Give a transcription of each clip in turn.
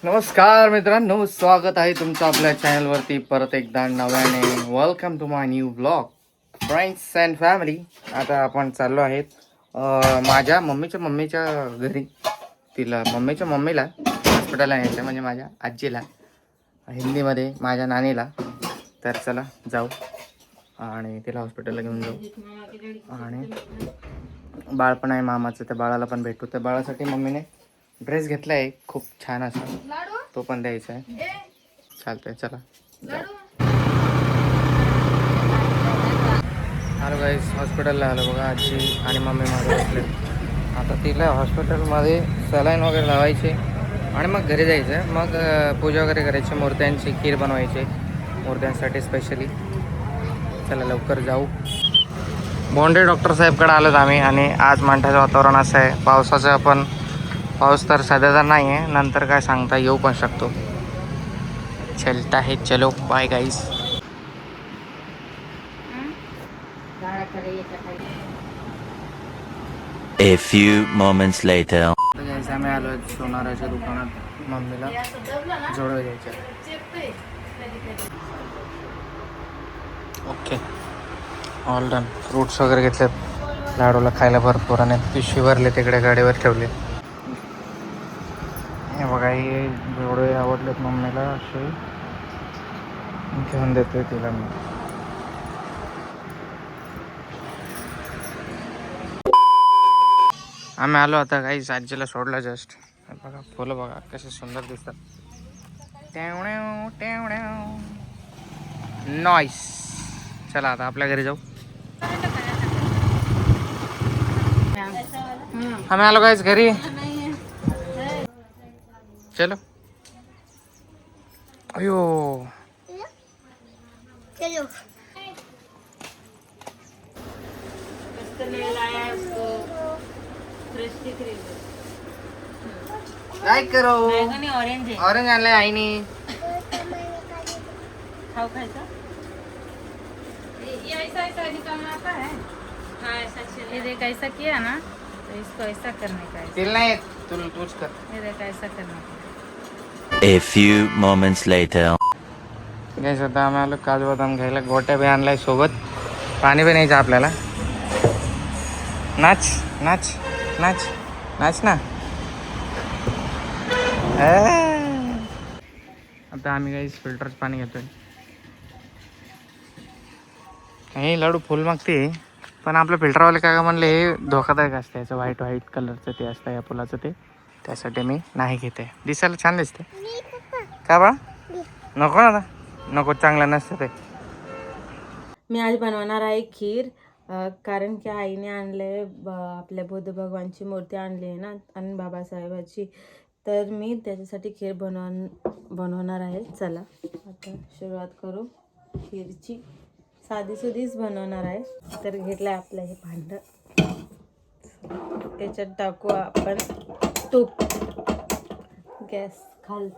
नमस्कार मित्रांनो, स्वागत आहे तुमचं आपल्या चॅनलवरती परत एकदा नव्याने. Welcome to my new blog friends and family. आता आपण चाललो आहेत माझ्या मम्मीच्या घरी. तिला मम्मीच्या मम्मीला हॉस्पिटलला न्यायचं, म्हणजे माझ्या आजीला, हिंदीमध्ये माझ्या नानीला. तर चला जाऊ आणि तिला हॉस्पिटलला घेऊन जाऊ. आणि बाळ पण आहे मामाचं, त्या बाळाला पण भेटू. त्या बाळासाठी मम्मीने ड्रेस घेतला आहे खूप छान असा, तो पण द्यायचा आहे. चालतंय, चला. आलो गाईस, हॉस्पिटलला आलो बघा. आजी आणि मम्मी माझे बसले. आता तिला हॉस्पिटलमध्ये सलाईन वगैरे लावायचे आणि मग घरी जायचं. मग पूजा वगैरे करायची, मूर्त्यांची खीर बनवायची मूर्त्यांसाठी स्पेशली. चला लवकर जाऊ. बोंडे डॉक्टर साहेबकडे आलोत आम्ही. आणि आज मांठ्याचं वातावरण असं आहे, पावसाचं. पण पाऊस तर सध्या तर नाही आहे, नंतर काय सांगता येऊ पण शकतो. चलता है, चलो bye guys. A few moments later. Guys आम्ही आलो सोनाराच्या दुकानात मम्मीला जोडवे द्यायचे. Okay, all done. फ्रूट्स वगैरे घेतलेत लाडूला खायला भरपूर, आणि पिशवी भरले तिकडे गाडीवर ठेवले. हे बघा, हे जोडवे आवडलेत मम्मीला, असे घेऊन देतोय तिला मी. आम्ही आलो आता काही आजीला सोडलं जस्ट. बघा फुलं बघा कसे सुंदर दिसतात. नॉईस. चला आता आपल्या घरी जाऊ. आम्ही आलो काहीच घरी. चलो. अयो, काय करो. ऑरेंज आणलाय आईने. खाओ खाएगा ये ऐसा ऐसा निकालना आता है। हाँ ऐसा चल ये देख ऐसा किया ना, तो इसको ऐसा करने का है। तिला नाही, तूच कर. ये देख ऐसा करने का। A few moments later. काय आता आम्ही आलो काजू बदाम घ्यायला. गोट्या बी आणलाय सोबत. पाणी बी न्यायचं आपल्याला. नाच नाच नाच नाच ना. आता आम्ही काही फिल्टरचं पाणी घेतोय. हे लाडू फुल मागते, पण आपलं फिल्टरवाले काय म्हणले हे धोकादायक असते, याचं व्हाईट व्हाईट कलरचं ते असतं या फुलाचं, ते त्यासाठी मी नाही घेते. दिसायला छान दिसते का बा. नको ना, नको, चांगलं नसतं ते. मी आज बनवणार आहे खीर. कारण की आईने आणले आपल्या बुद्ध भगवानची मूर्ती आणली आहे ना, आणि बाबासाहेबाची. तर मी त्याच्यासाठी खीर बनवणार आहे. चला आता सुरुवात करू खीरची. साधीसुधीच बनवणार आहे. तर घेतलं आहे आपलं हे भांडं. याच्यात टाकू आपण तूप. गॅस खाल.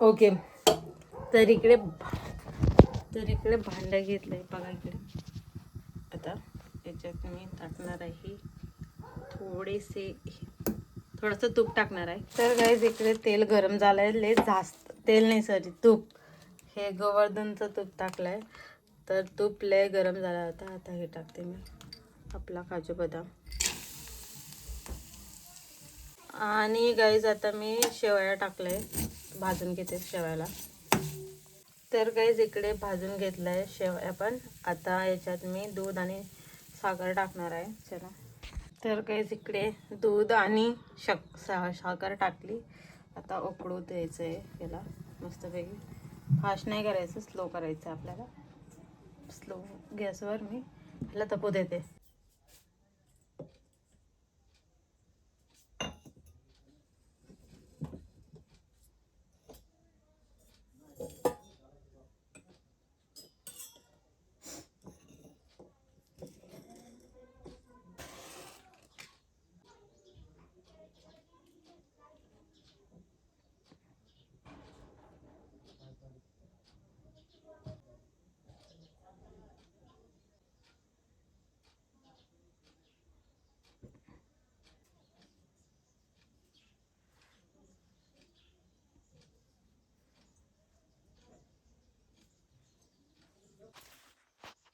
ओके, तर इकडे भांडं घेतलंय बघा इकडे. आता याच्यात मी टाकणार आहे थोडंसं तूप टाकणार आहे. तर गाईज इकडे तेल गरम झालंय. लय जास्त तेल नाही, सॉरी तूप. हे गोवर्धनचं तूप टाकलंय. तर तूप लय गरम झाला होता. आता हे टाकते मी आपला काजू बदाम. आणि गाईज आता मी शेवया टाकलंय, भाजून घेते शेवयाला. तर गाईज इकडे भाजून घेतलंय शेवया पण. आता याच्यात मी दूध आणि साखर टाकणार आहे. चला. तर गाईज इकडे दूध आणि साखर टाकली. आता उकळू द्यायचं आहे याला मस्तपैकी. फास्ट नाही करायचं, स्लो करायचं आपल्याला. स्लो गॅसवर मी याला तपू देते.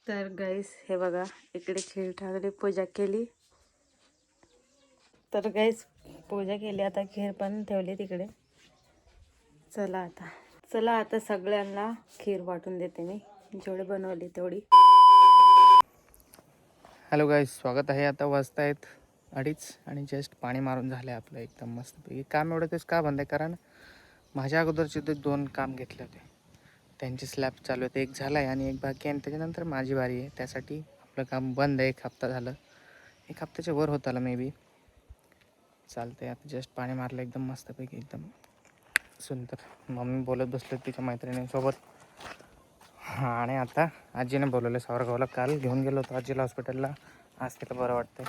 तर गाईस हे बघा, इकडे खीर ठेवली, पूजा केली. तर गाईस पूजा केली, आता खीर पण ठेवली तिकडे. चला आता सगळ्यांना खीर वाटून देते मी, जेवढी बनवली तेवढी. हॅलो गाईस, स्वागत आहे. आता वाजता आहेत 2:30 आणि जस्ट पाणी मारून झालं आहे आपलं एकदम मस्तपैकी. काम एवढं तेच का बंद आहे, कारण माझ्या अगोदरचे ते 2 काम घेतले होते, त्यांचे स्लॅब चालू आहेत. एक झाला आहे आणि एक बाकी आहे, आणि त्याच्यानंतर माझी बारी आहे. त्यासाठी आपलं काम बंद आहे. 1 हप्ता झालं, 1 हप्त्याच्या वर होत आलं मे बी. चालतं आहे. आता जस्ट पाणी मारलं एकदम मस्तपैकी, एकदम सुंदर. मम्मी बोलत बसले तिच्या मैत्रिणींसोबत. हां, आणि आता आजीने बोलवलं सावरगावला. काल घेऊन गेलो होतो आजीला हॉस्पिटलला. आज तिला बरं वाटतं,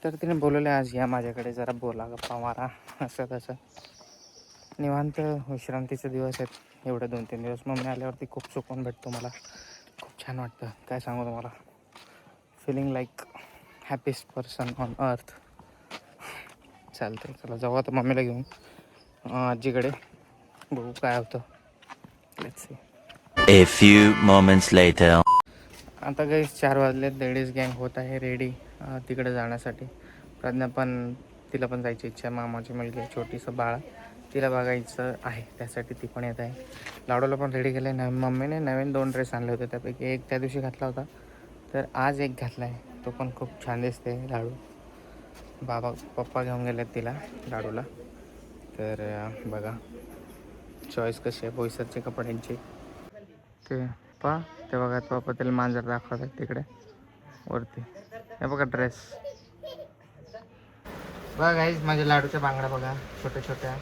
तर तिने बोलवलं आज या माझ्याकडे, जरा बोला, गप्पा मारा, असं तसं. निवांत विश्रांतीचे दिवस आहेत एवढे 2-3 दिवस. मम्मी आल्यावरती खूप सुकून भेटतो मला, खूप छान वाटतं. काय सांगू तुम्हाला, feeling like happiest person on earth. चालतं, चला जाऊ आता मम्मीला घेऊन आजीकडे, बघू काय होतं. Let's see. A few moments later. आता काही 4 वाजले. लेडीज गँग होत आहे रेडी तिकडे जाण्यासाठी. प्रज्ञा पण, तिला पण जायची इच्छा आहे. मामाची मुलगी आहे, छोटीसं बाळ, तिला बघायचं आहे, त्यासाठी ती पण येत आहे. लाडूला पण रेडी केलं आहे. मम्मीने नवीन 2 ड्रेस आणले होते, त्यापैकी एक त्या दिवशी घातला होता, तर आज एक घातला आहे. तो पण खूप छान दिसते. लाडू पप्पा घेऊन गेलेत तिला, लाडूला. तर बघा चॉईस कशी आहे बोईसरचे कपड्यांची. ते ते बघा, पप्पा त्याला मांजर दाखवतात तिकडे वरती. हे बघा ड्रेस बघा गाईज, माझ्या लाडूच्या बांगड्या बघा, छोट्या छोट्या,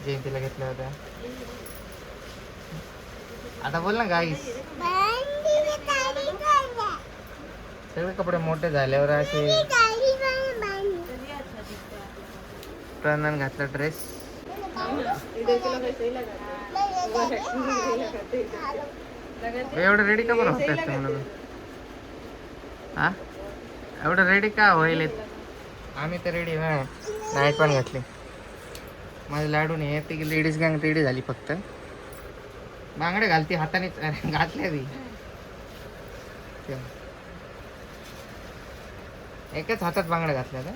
जयंतीला घेतल्या होत्या. आता बोल ना गाईज. सगळे कपडे मोठे झाल्यावर असे. प्रणन घातला ड्रेस. एवढं रेडी का पण होत तुम्हाला? हा, एवढं रेडी का होईल? आम्ही तर रेडी आहे, नाईट पण घातली. माझ्या लाडूने ती लेडीज गँग रेडी झाली, फक्त बांगडे घालती हाताने घातल्या ती. एकच हातात बांगड्या घातल्या का?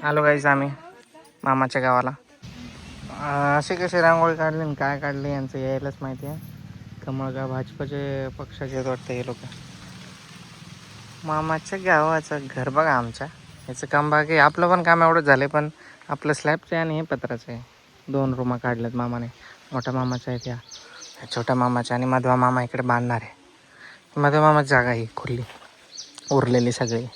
आलो गाईस आम्ही मामाच्या गावाला. अशी कशी रांगोळी काढली आणि काय काढली यांचं यायलाच माहिती आहे. कमळगाव भाजपचे पक्षाचे वाटतं हे लोक. मामाच्या गावाचं घर बघा आमच्या. याचं काम बाकी, आपलं पण काम एवढंच झालं, पण आपलं स्लॅबचं आहे आणि हे पत्राचं आहे. 2 रूमा काढल्यात मामाने. मोठ्या मामाच्या आहेत या, छोट्या मामाच्या, आणि मधवा मामा इकडे बांधणार आहे. मधवा मामाची जागा ही खुली उरलेली सगळी,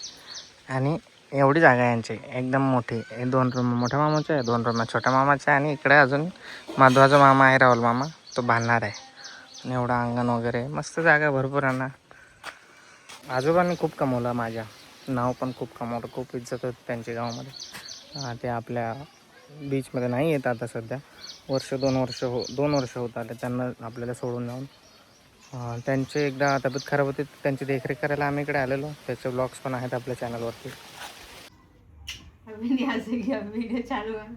आणि एवढी जागा आहे यांची एकदम मोठी. 2 रूम मोठ्या मामाच्या आहे, 2 रूम छोट्या मामाच्या आहे, आणि इकडे अजून माधवाचा मामा आहे, राहुल मामा, तो बांधणार आहे. आणि एवढं अंगण वगैरे मस्त जागा भरपूर आहे ना. आजोबांनी खूप कमवलं, माझ्या नाव पण खूप कमवलं, खूप इज्जत होती त्यांच्या गावामध्ये. ते आपल्या बीचमध्ये नाही येत आता सध्या, 2 वर्ष होत आले त्यांना आपल्याला सोडून जाऊन. त्यांचे एकदा तब्येत खराब होती, त्यांची देखरेख करायला आम्ही इकडे आलेलो. त्याचे ब्लॉग्स पण आहेत आपल्या चॅनलवरती. व्हिडिओ चालू आहे.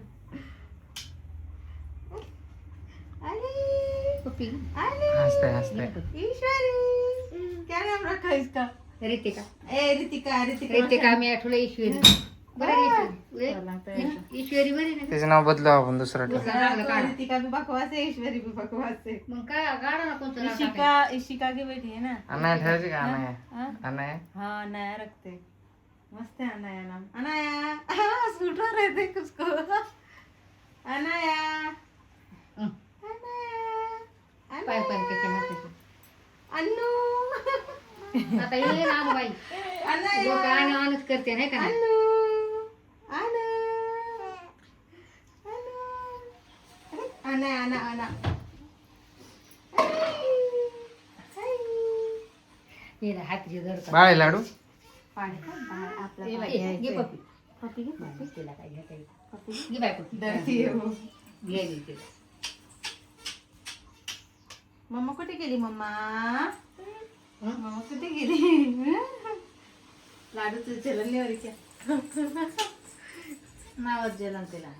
हसते ईश्वरी, क्या नाम रखा है इसका? रितिका रितिका मी आठवलं ईश्वरी. ईश्वरी बरी ना. त्याचं नाव बदलू आपण, दुसरं ठेवू. रितिका भी बकवास है, ईश्वरी भी बकवास है. मग काय गाडा ना कोणतं नाव इशिका की बेटी है ना. अनाया ठेवायची का? हाँ? अनाया हाँ, अनाया रखते. मस्त है अनाया नाम. अनाया, सूट हो रहे थे उसको. अनाया, पाय त्याच्या हाताचे. अन्नू, आता हे नाम बाई लोक आणि ऑनच करते नाही का नाही. हे ना हातीचे धरतात. बाळ आहे लाडू. घे पप्पी. पप्पी घे. तिला काय घ्यायचं आहे? घे बाय पप्पी. घे तिला. मम्मा कुठे गेली मम्मा मम्मा कुठे गेली लाडूचं जलन नावात जलन तिला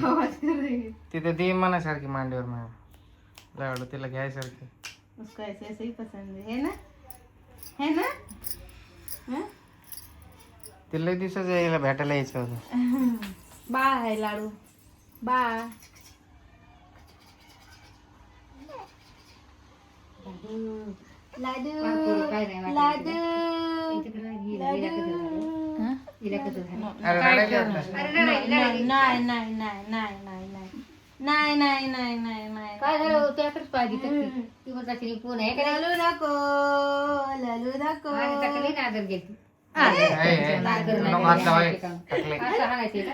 आवाज कर रही है तिथे दे मनासारखी मांडीवर मॅम लाडू तिला घ्यायसारखी. उसको ऐसे ऐसे ही पसंद है ना है ना हाँ? तिला लई दिवसाचं यायला भेटायला यायचं होतं. बाय लाडू बाय लाडू काय नाही लाडू अरे रडायला येत नाही. नाही नाही नाही नाही नाही नाही नाही नाही नाही नाही काय झालं त्याकडे पाहिजे ती म्हणता कोण आहे का लालू नको लालू नको नाही आदर घेतली नको हात लावाय. टाकले. असं हाणायचे का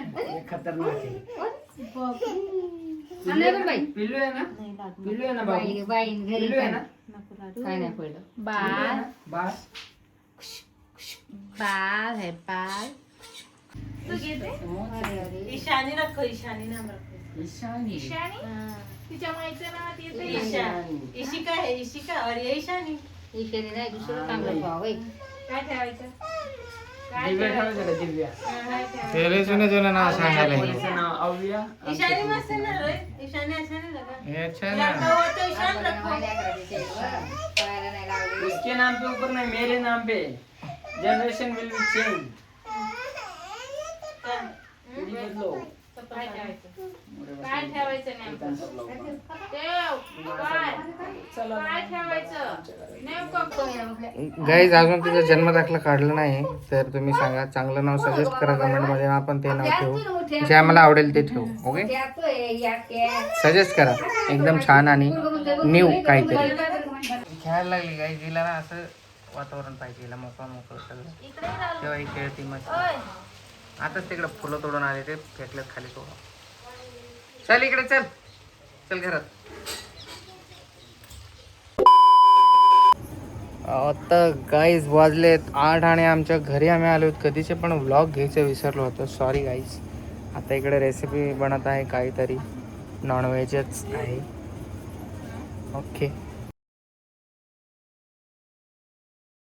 बाई पिल्लू आहे ना नाही लाडू पिल्लू आहे ना बाबू बाई बाई घरी पिल्लू आहे ना नको लाडू काय नाही पडलं बाल बास बाल है बाल तू घेते ईशानी रखो ईशानी नाम रखो ईशानी तिच्या माईचं नाव येतं ईशा ईशिका है ईशिका और ये ईशानी ईश्वरी नाही दुसरं चांगलं पाहावं काय ठेवायचं दिव्या ठेवायचं का दिव्या ते लई जुनं नाव सांगायला हे. तिचं नाव अव्या ईशानी मस्त ना रे ईशानी अच्छा नहीं लगा हे अच्छा लड़का ना. हो तो ईशान रखो पायाला नाही लावली उसके नाम पे ऊपर नहीं मेरे नाम पे जनरेशन विल बी चेंज बदलो काय ठेवायचं काय ठेवायचं नेमकं ठेव काय ठेवायचं नेमकं गाईज अजून तिचा जन्म दाखला काढला नाही तर तुम्ही सांगा चांगलं नाव सजेस्ट करा कमेंट मध्ये आपण ते नाव ठेवू जे आम्हाला आवडेल ते ठेवू. ओके सजेस्ट करा एकदम छान आणि न्यू काहीतरी. खेळायला लागली गाई तिला ना असं वातावरण पाहिजे हिला मोकळं मोकळं सगळं तेव्हा ही खेळती मस्त. आताच तिकडे फुलं तोडून आले ते फेकलेत खाली तोडून. चल इकडे चल चल घरात. आता गाईज वाजलेत 8 आणि आमच्या घरी आम्ही आलो होतो कधीचे पण व्लॉग घ्यायचं विसरलो होतो. Sorry guys. आता इकडे रेसिपी बनत आहे काहीतरी नॉनव्हेजच आहे. ओके